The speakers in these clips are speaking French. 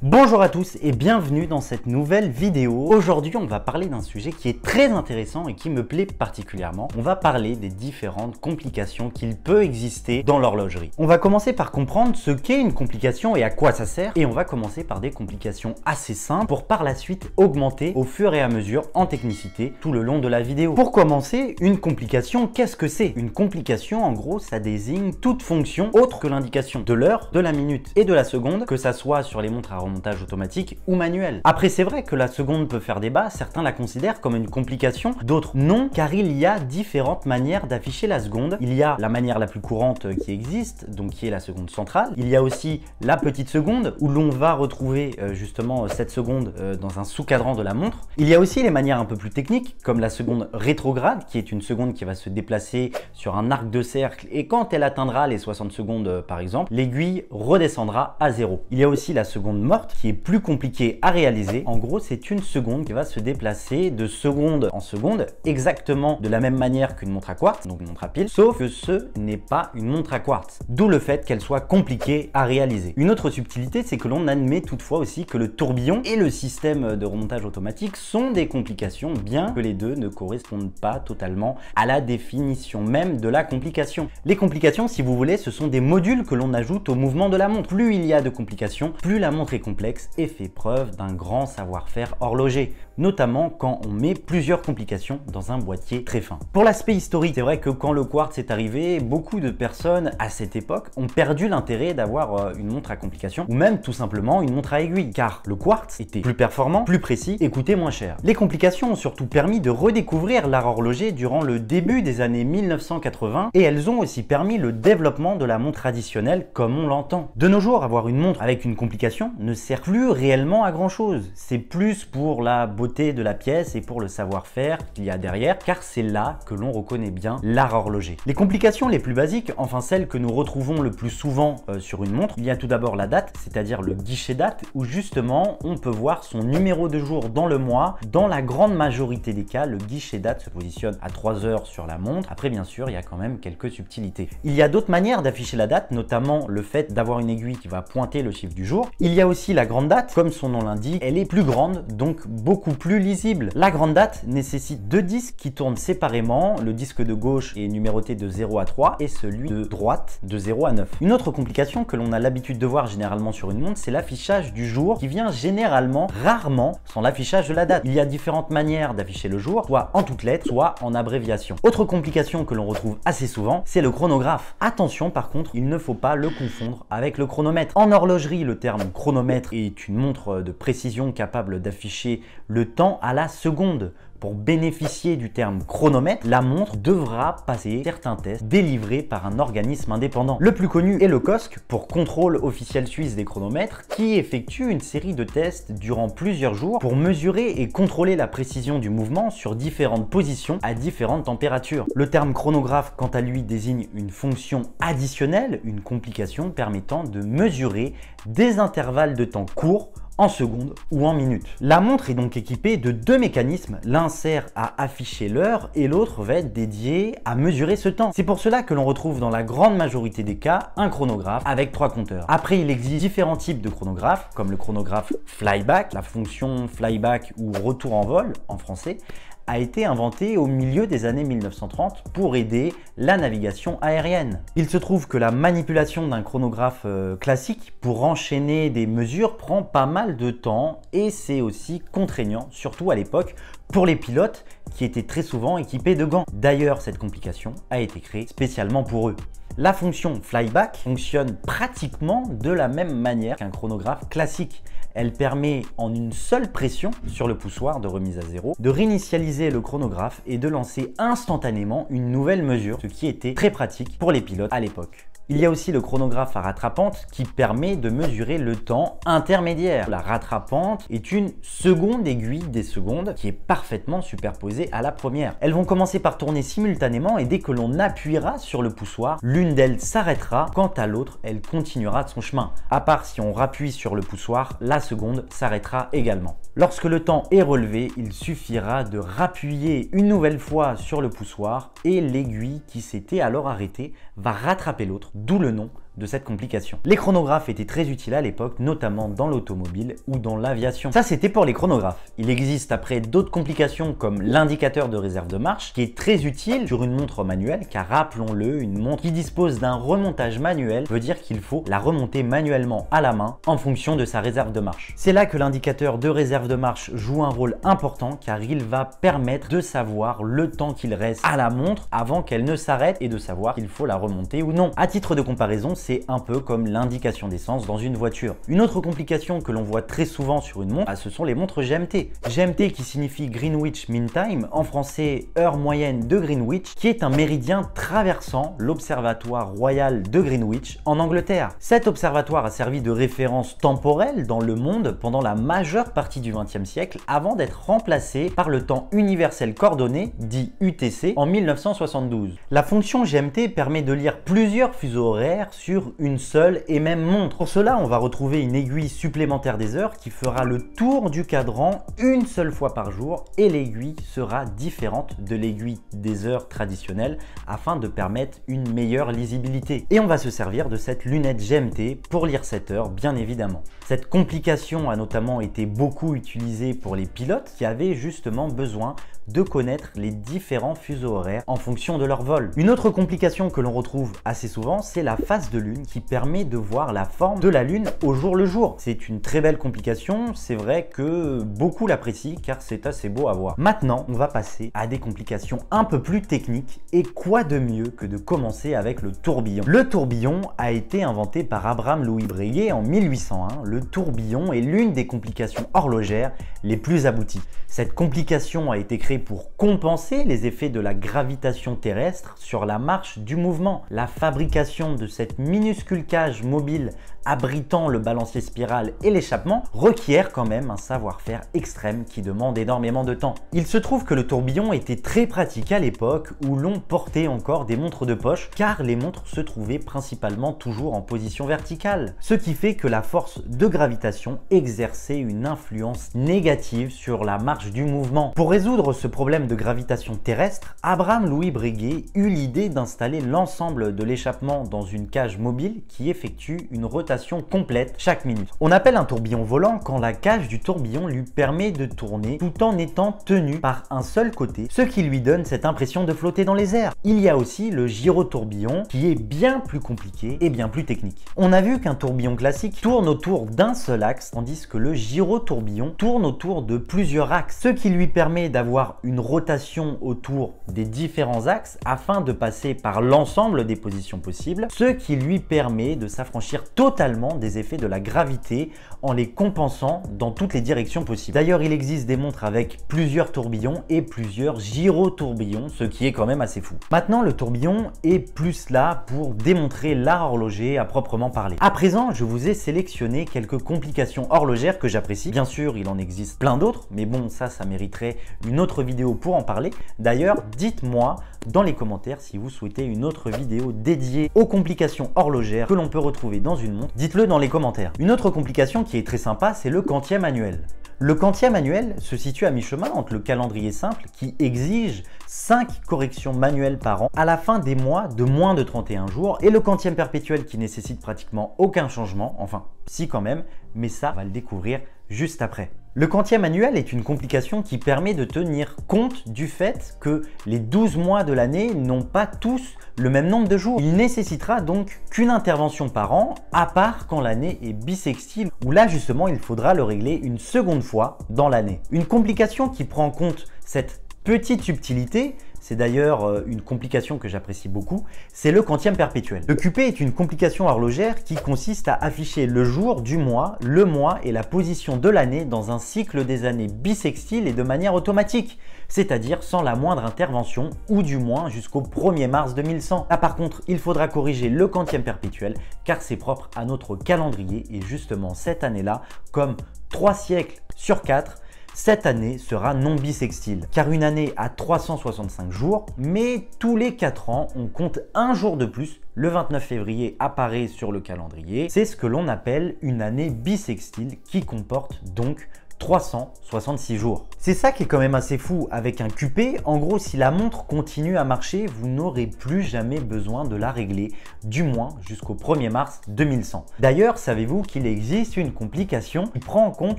Bonjour à tous et bienvenue dans cette nouvelle vidéo. Aujourd'hui, on va parler d'un sujet qui est très intéressant et qui me plaît particulièrement. On va parler des différentes complications qu'il peut exister dans l'horlogerie. On va commencer par comprendre ce qu'est une complication et à quoi ça sert. Et on va commencer par des complications assez simples pour par la suite augmenter au fur et à mesure en technicité tout le long de la vidéo. Pour commencer, une complication, qu'est-ce que c'est? Une complication, en gros, ça désigne toute fonction autre que l'indication de l'heure, de la minute et de la seconde, que ça soit sur les montres à montage automatique ou manuel. Après, c'est vrai que la seconde peut faire débat, certains la considèrent comme une complication, d'autres non, car il y a différentes manières d'afficher la seconde. Il y a la manière la plus courante qui existe, donc qui est la seconde centrale. Il y a aussi la petite seconde, où l'on va retrouver justement cette seconde dans un sous-cadran de la montre. Il y a aussi les manières un peu plus techniques, comme la seconde rétrograde, qui est une seconde qui va se déplacer sur un arc de cercle, et quand elle atteindra les 60 secondes par exemple, l'aiguille redescendra à 0. Il y a aussi la seconde morte, qui est plus compliqué à réaliser. En gros, c'est une seconde qui va se déplacer de seconde en seconde, exactement de la même manière qu'une montre à quartz, donc une montre à pile, sauf que ce n'est pas une montre à quartz. D'où le fait qu'elle soit compliquée à réaliser. Une autre subtilité, c'est que l'on admet toutefois aussi que le tourbillon et le système de remontage automatique sont des complications, bien que les deux ne correspondent pas totalement à la définition même de la complication. Les complications, si vous voulez, ce sont des modules que l'on ajoute au mouvement de la montre. Plus il y a de complications, plus la montre est complexe et fait preuve d'un grand savoir-faire horloger, notamment quand on met plusieurs complications dans un boîtier très fin. Pour l'aspect historique, c'est vrai que quand le quartz est arrivé, beaucoup de personnes à cette époque ont perdu l'intérêt d'avoir une montre à complications ou même tout simplement une montre à aiguille, car le quartz était plus performant, plus précis et coûtait moins cher. Les complications ont surtout permis de redécouvrir l'art horloger durant le début des années 1980 et elles ont aussi permis le développement de la montre traditionnelle comme on l'entend. De nos jours, avoir une montre avec une complication ne sert plus réellement à grand chose. C'est plus pour la beauté de la pièce et pour le savoir-faire qu'il y a derrière, car c'est là que l'on reconnaît bien l'art horloger. Les complications les plus basiques, enfin celles que nous retrouvons le plus souvent sur une montre, il y a tout d'abord la date, c'est-à-dire le guichet date, où justement on peut voir son numéro de jour dans le mois. Dans la grande majorité des cas, le guichet date se positionne à 3 heures sur la montre. Après, bien sûr, il y a quand même quelques subtilités. Il y a d'autres manières d'afficher la date, notamment le fait d'avoir une aiguille qui va pointer le chiffre du jour. Il y a aussi la grande date, comme son nom l'indique, elle est plus grande, donc beaucoup plus lisible. La grande date nécessite deux disques qui tournent séparément. Le disque de gauche est numéroté de 0 à 3 et celui de droite de 0 à 9. Une autre complication que l'on a l'habitude de voir généralement sur une montre, c'est l'affichage du jour qui vient généralement, rarement, sans l'affichage de la date. Il y a différentes manières d'afficher le jour, soit en toutes lettres, soit en abréviation. Autre complication que l'on retrouve assez souvent, c'est le chronographe. Attention par contre, il ne faut pas le confondre avec le chronomètre. En horlogerie, le terme chronomètre est une montre de précision capable d'afficher le temps à la seconde. Pour bénéficier du terme chronomètre, la montre devra passer certains tests délivrés par un organisme indépendant. Le plus connu est le COSC, pour Contrôle officiel suisse des chronomètres, qui effectue une série de tests durant plusieurs jours pour mesurer et contrôler la précision du mouvement sur différentes positions à différentes températures. Le terme chronographe, quant à lui, désigne une fonction additionnelle, une complication permettant de mesurer des intervalles de temps courts en secondes ou en minutes. La montre est donc équipée de deux mécanismes, l'un sert à afficher l'heure et l'autre va être dédié à mesurer ce temps. C'est pour cela que l'on retrouve dans la grande majorité des cas un chronographe avec 3 compteurs. Après, il existe différents types de chronographes, comme le chronographe flyback, la fonction flyback ou retour en vol en français, a été inventé au milieu des années 1930 pour aider la navigation aérienne. Il se trouve que la manipulation d'un chronographe classique pour enchaîner des mesures prend pas mal de temps et c'est aussi contraignant, surtout à l'époque, pour les pilotes qui étaient très souvent équipés de gants. D'ailleurs, cette complication a été créée spécialement pour eux. La fonction flyback fonctionne pratiquement de la même manière qu'un chronographe classique. Elle permet en une seule pression sur le poussoir de remise à zéro de réinitialiser le chronographe et de lancer instantanément une nouvelle mesure, ce qui était très pratique pour les pilotes à l'époque. Il y a aussi le chronographe à rattrapante qui permet de mesurer le temps intermédiaire. La rattrapante est une seconde aiguille des secondes qui est parfaitement superposée à la première. Elles vont commencer par tourner simultanément et dès que l'on appuiera sur le poussoir, l'une d'elles s'arrêtera, quant à l'autre, elle continuera de son chemin. À part si on rappuie sur le poussoir, la seconde s'arrêtera également. Lorsque le temps est relevé, il suffira de rappuyer une nouvelle fois sur le poussoir et l'aiguille qui s'était alors arrêtée va rattraper l'autre, d'où le nom de cette complication. Les chronographes étaient très utiles à l'époque, notamment dans l'automobile ou dans l'aviation. Ça, c'était pour les chronographes. Il existe après d'autres complications comme l'indicateur de réserve de marche, qui est très utile sur une montre manuelle, car rappelons-le, une montre qui dispose d'un remontage manuel veut dire qu'il faut la remonter manuellement à la main en fonction de sa réserve de marche. C'est là que l'indicateur de réserve de marche joue un rôle important, car il va permettre de savoir le temps qu'il reste à la montre avant qu'elle ne s'arrête et de savoir qu'il faut la remonter ou non. À titre de comparaison, c'est un peu comme l'indication d'essence dans une voiture. Une autre complication que l'on voit très souvent sur une montre, ce sont les montres GMT. GMT qui signifie Greenwich Mean Time, en français heure moyenne de Greenwich, qui est un méridien traversant l'Observatoire royal de Greenwich en Angleterre. Cet observatoire a servi de référence temporelle dans le monde pendant la majeure partie du XXe siècle avant d'être remplacé par le temps universel coordonné, dit UTC, en 1972. La fonction GMT permet de lire plusieurs fuseaux horaires sur une seule et même montre. Pour cela, on va retrouver une aiguille supplémentaire des heures qui fera le tour du cadran une seule fois par jour et l'aiguille sera différente de l'aiguille des heures traditionnelle afin de permettre une meilleure lisibilité. Et on va se servir de cette lunette GMT pour lire cette heure, bien évidemment. Cette complication a notamment été beaucoup utilisée pour les pilotes qui avaient justement besoin de connaître les différents fuseaux horaires en fonction de leur vol. Une autre complication que l'on retrouve assez souvent, c'est la phase de lune qui permet de voir la forme de la lune au jour le jour. C'est une très belle complication, c'est vrai que beaucoup l'apprécient car c'est assez beau à voir. Maintenant, on va passer à des complications un peu plus techniques et quoi de mieux que de commencer avec le tourbillon. Le tourbillon a été inventé par Abraham Louis Breguet en 1801. Le tourbillon est l'une des complications horlogères les plus abouties. Cette complication a été créée pour compenser les effets de la gravitation terrestre sur la marche du mouvement. La fabrication de cette minuscule cage mobile abritant le balancier spiral et l'échappement requiert quand même un savoir-faire extrême qui demande énormément de temps. Il se trouve que le tourbillon était très pratique à l'époque où l'on portait encore des montres de poche car les montres se trouvaient principalement toujours en position verticale, ce qui fait que la force de gravitation exerçait une influence négative sur la marche du mouvement. Pour résoudre ce problème de gravitation terrestre, Abraham Louis Breguet eut l'idée d'installer l'ensemble de l'échappement dans une cage mobile qui effectue une rotation complète chaque minute. On appelle un tourbillon volant quand la cage du tourbillon lui permet de tourner tout en étant tenu par un seul côté, ce qui lui donne cette impression de flotter dans les airs. Il y a aussi le gyrotourbillon qui est bien plus compliqué et bien plus technique. On a vu qu'un tourbillon classique tourne autour d'un seul axe, tandis que le gyrotourbillon tourne autour de plusieurs axes, ce qui lui permet d'avoir une rotation autour des différents axes afin de passer par l'ensemble des positions possibles, ce qui lui permet de s'affranchir totalement des effets de la gravité en les compensant dans toutes les directions possibles. D'ailleurs, il existe des montres avec plusieurs tourbillons et plusieurs gyrotourbillons, ce qui est quand même assez fou. Maintenant, le tourbillon est plus là pour démontrer l'art horloger à proprement parler. À présent, je vous ai sélectionné quelques complications horlogères que j'apprécie. Bien sûr, il en existe plein d'autres, mais bon, ça mériterait une autre vidéo pour en parler. D'ailleurs, dites-moi dans les commentaires si vous souhaitez une autre vidéo dédiée aux complications horlogères que l'on peut retrouver dans une montre. Dites-le dans les commentaires. Une autre complication qui est très sympa, c'est le quantième manuel. Le quantième manuel se situe à mi-chemin entre le calendrier simple qui exige 5 corrections manuelles par an à la fin des mois de moins de 31 jours et le quantième perpétuel qui nécessite pratiquement aucun changement, enfin si quand même, mais ça on va le découvrir juste après. Le quantième annuel est une complication qui permet de tenir compte du fait que les 12 mois de l'année n'ont pas tous le même nombre de jours. Il nécessitera donc qu'une intervention par an, à part quand l'année est bissextile, où là justement il faudra le régler une seconde fois dans l'année. Une complication qui prend en compte cette petite subtilité, c'est d'ailleurs une complication que j'apprécie beaucoup, c'est le quantième perpétuel. Le QP est une complication horlogère qui consiste à afficher le jour du mois, le mois et la position de l'année dans un cycle des années bissextile et de manière automatique, c'est-à-dire sans la moindre intervention ou du moins jusqu'au 1er mars 2100. Là par contre, il faudra corriger le quantième perpétuel car c'est propre à notre calendrier et justement cette année-là, comme 3 siècles sur 4, cette année sera non bissextile, car une année a 365 jours, mais tous les 4 ans, on compte un jour de plus. Le 29 février apparaît sur le calendrier. C'est ce que l'on appelle une année bissextile qui comporte donc 366 jours. C'est ça qui est quand même assez fou avec un QP. En gros, si la montre continue à marcher, vous n'aurez plus jamais besoin de la régler, du moins jusqu'au 1er mars 2100. D'ailleurs, savez-vous qu'il existe une complication qui prend en compte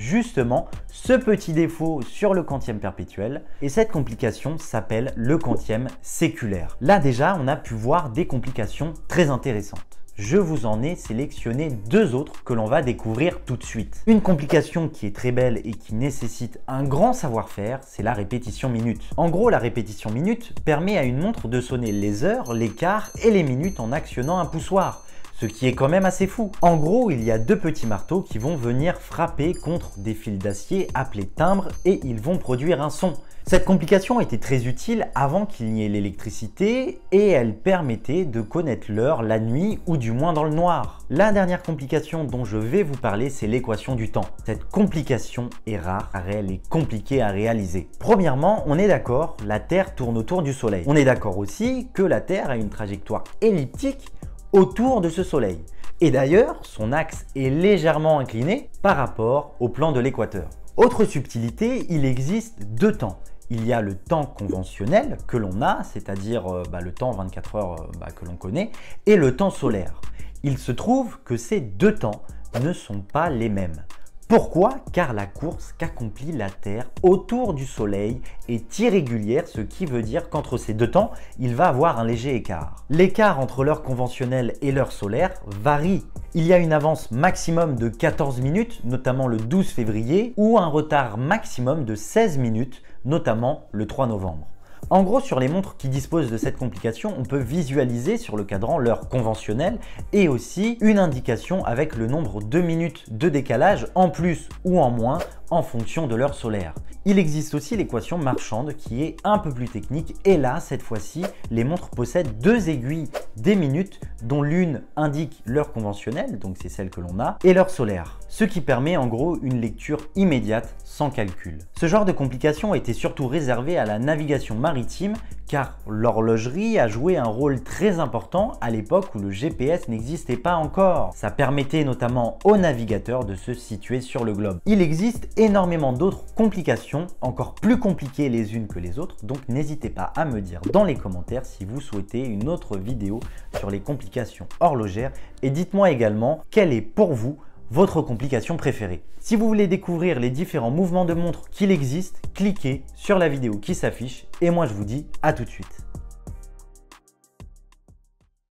justement ce petit défaut sur le quantième perpétuel, et cette complication s'appelle le quantième séculaire. Là déjà, on a pu voir des complications très intéressantes. Je vous en ai sélectionné deux autres que l'on va découvrir tout de suite. Une complication qui est très belle et qui nécessite un grand savoir-faire, c'est la répétition minute. En gros, la répétition minute permet à une montre de sonner les heures, les quarts et les minutes en actionnant un poussoir. Ce qui est quand même assez fou. En gros, il y a deux petits marteaux qui vont venir frapper contre des fils d'acier appelés timbres et ils vont produire un son. Cette complication était très utile avant qu'il n'y ait l'électricité et elle permettait de connaître l'heure la nuit ou du moins dans le noir. La dernière complication dont je vais vous parler, c'est l'équation du temps. Cette complication est rare car elle est compliquée à réaliser. Premièrement, on est d'accord, la Terre tourne autour du Soleil. On est d'accord aussi que la Terre a une trajectoire elliptique autour de ce Soleil. Et d'ailleurs, son axe est légèrement incliné par rapport au plan de l'équateur. Autre subtilité, il existe deux temps. Il y a le temps conventionnel que l'on a, c'est-à-dire le temps 24 heures que l'on connaît, et le temps solaire. Il se trouve que ces deux temps ne sont pas les mêmes. Pourquoi? Car la course qu'accomplit la Terre autour du Soleil est irrégulière, ce qui veut dire qu'entre ces deux temps, il va avoir un léger écart. L'écart entre l'heure conventionnelle et l'heure solaire varie. Il y a une avance maximum de 14 minutes, notamment le 12 février, ou un retard maximum de 16 minutes, notamment le 3 novembre. En gros, sur les montres qui disposent de cette complication, on peut visualiser sur le cadran l'heure conventionnelle et aussi une indication avec le nombre de minutes de décalage en plus ou en moins en fonction de l'heure solaire. Il existe aussi l'équation marchande qui est un peu plus technique et là, cette fois-ci, les montres possèdent deux aiguilles des minutes dont l'une indique l'heure conventionnelle, donc c'est celle que l'on a, et l'heure solaire, ce qui permet en gros une lecture immédiate sans calcul. Ce genre de complication était surtout réservé à la navigation maritime car l'horlogerie a joué un rôle très important à l'époque où le GPS n'existait pas encore. Ça permettait notamment aux navigateurs de se situer sur le globe. Il existe énormément d'autres complications, encore plus compliquées les unes que les autres, donc n'hésitez pas à me dire dans les commentaires si vous souhaitez une autre vidéo sur les complications horlogères et dites-moi également quelle est pour vous votre complication préférée. Si vous voulez découvrir les différents mouvements de montre qu'il existe, cliquez sur la vidéo qui s'affiche et moi je vous dis à tout de suite.